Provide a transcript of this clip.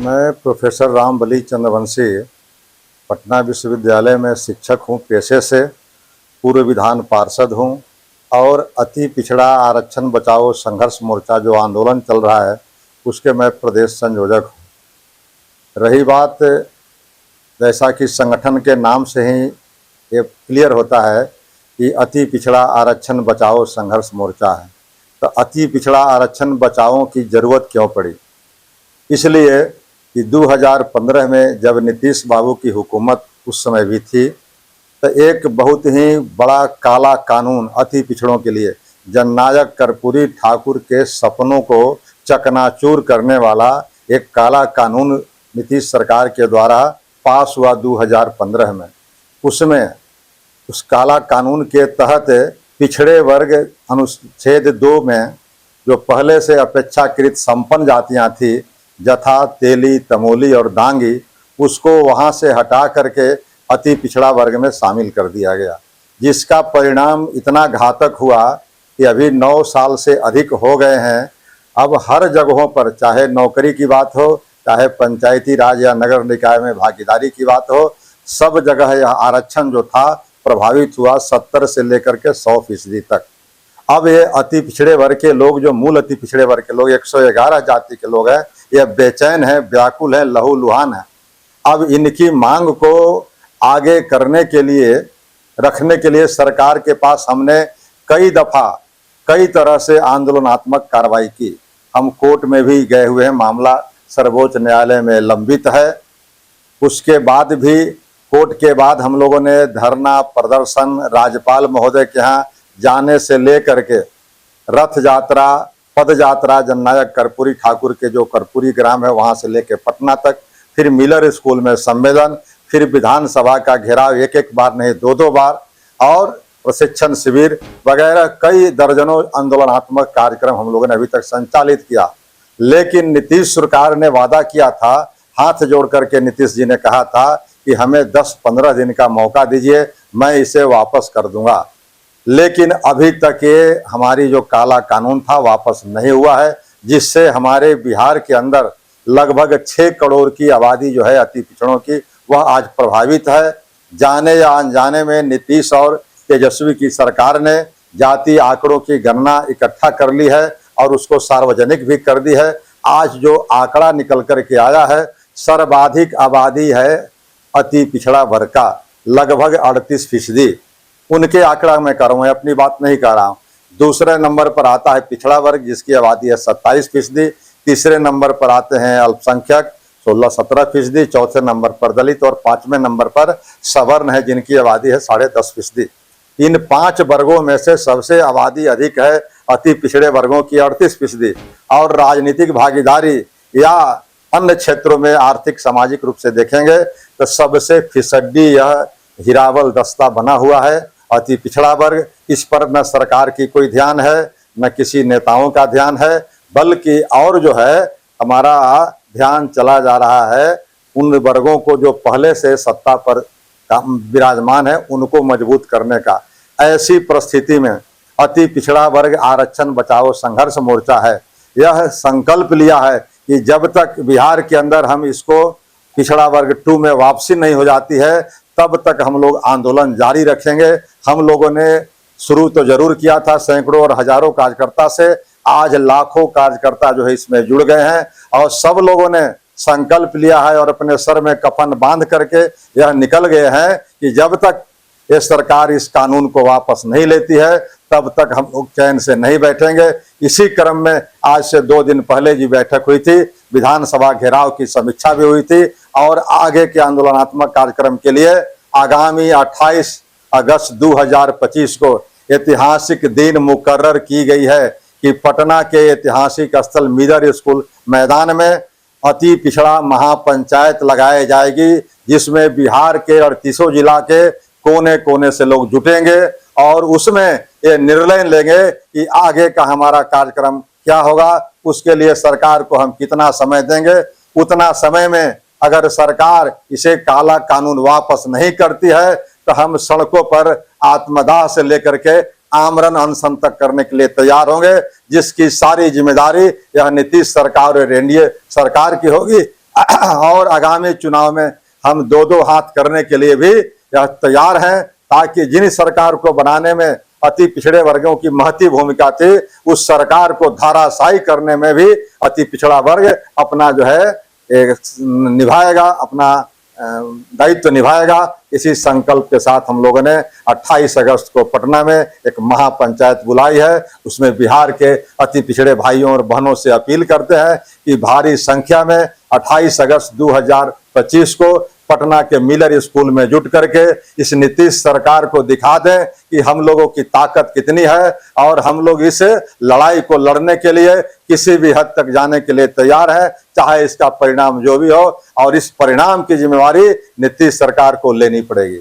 मैं प्रोफेसर रामबली चंद्रवंशी पटना विश्वविद्यालय में शिक्षक हूँ पेशे से। पूर्व विधान पार्षद हूँ और अति पिछड़ा आरक्षण बचाओ संघर्ष मोर्चा जो आंदोलन चल रहा है उसके मैं प्रदेश संयोजक हूँ। रही बात, जैसा कि संगठन के नाम से ही ये क्लियर होता है कि अति पिछड़ा आरक्षण बचाओ संघर्ष मोर्चा है, तो अति पिछड़ा आरक्षण बचाओ की ज़रूरत क्यों पड़ी? इसलिए कि 2015 में जब नीतीश बाबू की हुकूमत उस समय भी थी, तो एक बहुत ही बड़ा काला कानून अति पिछड़ों के लिए, जननायक कर्पूरी ठाकुर के सपनों को चकनाचूर करने वाला एक काला कानून नीतीश सरकार के द्वारा पास हुआ 2015 में। उसमें उस काला कानून के तहत पिछड़े वर्ग अनुच्छेद 2 में जो पहले से अपेक्षाकृत संपन्न जातियां थी, जथा तेली, तमोली और दांगी, उसको वहां से हटा करके अति पिछड़ा वर्ग में शामिल कर दिया गया, जिसका परिणाम इतना घातक हुआ कि अभी 9 साल से अधिक हो गए हैं। अब हर जगहों पर, चाहे नौकरी की बात हो, चाहे पंचायती राज या नगर निकाय में भागीदारी की बात हो, सब जगह यह आरक्षण जो था प्रभावित हुआ 70 से लेकर के 100% तक। अब ये अति पिछड़े वर्ग के लोग, जो मूल अति पिछड़े वर्ग के लोग 111 जाति के लोग हैं, ये बेचैन है, व्याकुल है, लहूलुहान है। अब इनकी मांग को आगे करने के लिए, रखने के लिए सरकार के पास हमने कई दफ़ा कई तरह से आंदोलनात्मक कार्रवाई की। हम कोर्ट में भी गए हुए हैं, मामला सर्वोच्च न्यायालय में लंबित है। उसके बाद भी कोर्ट के बाद हम लोगों ने धरना प्रदर्शन, राज्यपाल महोदय के यहाँ जाने से लेकर के रथ यात्रा, पद यात्रा, जननायक कर्पूरी ठाकुर के जो कर्पूरी ग्राम है वहाँ से लेकर पटना तक, फिर मिलर स्कूल में सम्मेलन, फिर विधानसभा का घेराव एक बार नहीं 2 बार, और प्रशिक्षण शिविर वगैरह कई दर्जनों आंदोलनात्मक कार्यक्रम हम लोगों ने अभी तक संचालित किया। लेकिन नीतीश सरकार ने वादा किया था, हाथ जोड़ करके नीतीश जी ने कहा था कि हमें 10-15 दिन का मौका दीजिए, मैं इसे वापस कर दूंगा। लेकिन अभी तक ये हमारी जो काला कानून था वापस नहीं हुआ है, जिससे हमारे बिहार के अंदर लगभग 6 करोड़ की आबादी जो है अति पिछड़ों की, वह आज प्रभावित है। जाने या अनजाने में नीतीश और तेजस्वी की सरकार ने जाति आंकड़ों की गणना इकट्ठा कर ली है और उसको सार्वजनिक भी कर दी है। आज जो आंकड़ा निकल कर के आया है, सर्वाधिक आबादी है अति पिछड़ा वर्ग का, लगभग 38%। उनके आंकड़ा मैं कर रहा हूँ, अपनी बात नहीं कर रहा हूँ। दूसरे नंबर पर आता है पिछड़ा वर्ग, जिसकी आबादी है 27%। तीसरे नंबर पर आते हैं अल्पसंख्यक 16-17%। चौथे नंबर पर दलित और 5वें नंबर पर सवर्ण है, जिनकी आबादी है 10.5%। इन 5 वर्गों में से सबसे आबादी अधिक है अति पिछड़े वर्गों की 38%। और राजनीतिक भागीदारी या अन्य क्षेत्रों में आर्थिक सामाजिक रूप से देखेंगे तो सबसे फिसड्डी यह हीरावल दस्ता बना हुआ है अति पिछड़ा वर्ग। इस पर न सरकार की कोई ध्यान है, न किसी नेताओं का ध्यान है, बल्कि और जो है हमारा ध्यान चला जा रहा है उन वर्गों को जो पहले से सत्ता पर विराजमान है, उनको मजबूत करने का। ऐसी परिस्थिति में अति पिछड़ा वर्ग आरक्षण बचाओ संघर्ष मोर्चा है, यह संकल्प लिया है कि जब तक बिहार के अंदर हम इसको पिछड़ा वर्ग 2 में वापसी नहीं हो जाती है, तब तक हम लोग आंदोलन जारी रखेंगे। हम लोगों ने शुरू तो जरूर किया था सैकड़ों और हजारों कार्यकर्ता से, आज लाखों कार्यकर्ता जो है इसमें जुड़ गए हैं और सब लोगों ने संकल्प लिया है और अपने सर में कफन बांध करके यह निकल गए हैं कि जब तक ये सरकार इस कानून को वापस नहीं लेती है तब तक हम लोग चैन से नहीं बैठेंगे। इसी क्रम में आज से 2 दिन पहले जी बैठक हुई थी, विधानसभा घेराव की समीक्षा भी हुई थी और आगे के आंदोलनात्मक कार्यक्रम के लिए आगामी 28 अगस्त 2025 को ऐतिहासिक दिन मुकर्रर की गई है कि पटना के ऐतिहासिक स्थल मिलर स्कूल मैदान में अति पिछड़ा महापंचायत लगाई जाएगी, जिसमें बिहार के 38 जिला के कोने कोने से लोग जुटेंगे और उसमें ये निर्णय लेंगे कि आगे का हमारा कार्यक्रम क्या होगा। उसके लिए सरकार को हम कितना समय देंगे, उतना समय में अगर सरकार इसे काला कानून वापस नहीं करती है तो हम सड़कों पर आत्मदाह से लेकर के आमरण अनशन तक करने के लिए तैयार होंगे, जिसकी सारी जिम्मेदारी यह नीतीश सरकार और एनडीए सरकार की होगी। और आगामी चुनाव में हम दो दो हाथ करने के लिए भी तैयार हैं, ताकि जिन सरकार को बनाने में अति पिछड़े वर्गों की महती भूमिका थी, उस सरकार को धाराशायी करने में भी अति पिछड़ा वर्ग अपना जो है निभाएगा, अपना दायित्व निभाएगा। इसी संकल्प के साथ हम लोगों ने 28 अगस्त को पटना में एक महापंचायत बुलाई है। उसमें बिहार के अति पिछड़े भाइयों और बहनों से अपील करते हैं कि भारी संख्या में 28 अगस्त 2025 को पटना के मिलर स्कूल में जुट करके इस नीतीश सरकार को दिखा दें कि हम लोगों की ताकत कितनी है, और हम लोग इस लड़ाई को लड़ने के लिए किसी भी हद तक जाने के लिए तैयार हैं, चाहे इसका परिणाम जो भी हो। और इस परिणाम की जिम्मेवारी नीतीश सरकार को लेनी पड़ेगी।